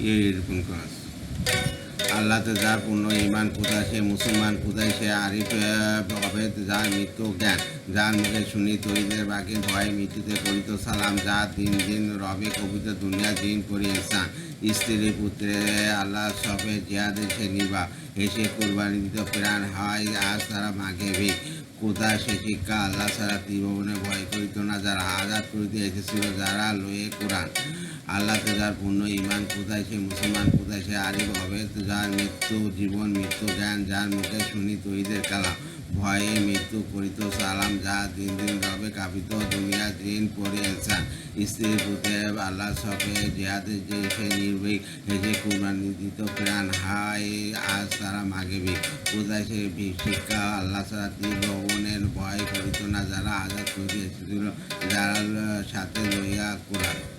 এরকম কাজ আল্লাহতে যার পূর্ণ ইমান কোথায় সে মুসলমান কোথায় সে আরিফ হবে যার মৃত্যু জ্ঞান যার মুখে শুনি তৈদের বাকি ভয়ে মৃত্যুতে করিত সালাম যার দিন দিন রবে কবিতা দুনিয়া দিন করি ইনসান স্ত্রী পুত্রে আল্লাহ সবে জিয়াদে সে নিবা এসে কুরবানি দিত প্রাণ হয় আজ তারা মাগে ভি কোথা সে শিক্ষা আল্লাহ ছাড়া ত্রিভুবনে ভয় করিত না যারা আজাদ করিতে এসেছিল যারা লয়ে কোরআন আল্লাহতে যার পূর্ণ ইমান কোথায় সে মুসলমান কোথায় সে আরিফ হবে যার মৃত্যু জীবন মৃত্যু জ্ঞান যার মুখে শুনি তৈদের কালাম ভয়ে মৃত্যু করিত সালাম যা দিন দিন রবে কাঁপিত দুনিয়া দিন পরে ইনসান স্ত্রী পুত্রে আল্লাহ সবে জিহাদে যে সে নির্ভীক হেসে কুরবানি দিত প্রাণ হায় আজ তারা মাগেবি কোথায় সে শিক্ষা আল্লাহ ছাড়া ত্রিভুবনের ভয় করিত না যারা আজাদ করিতে এসেছিল যারা সাথে লইয়া কোরআন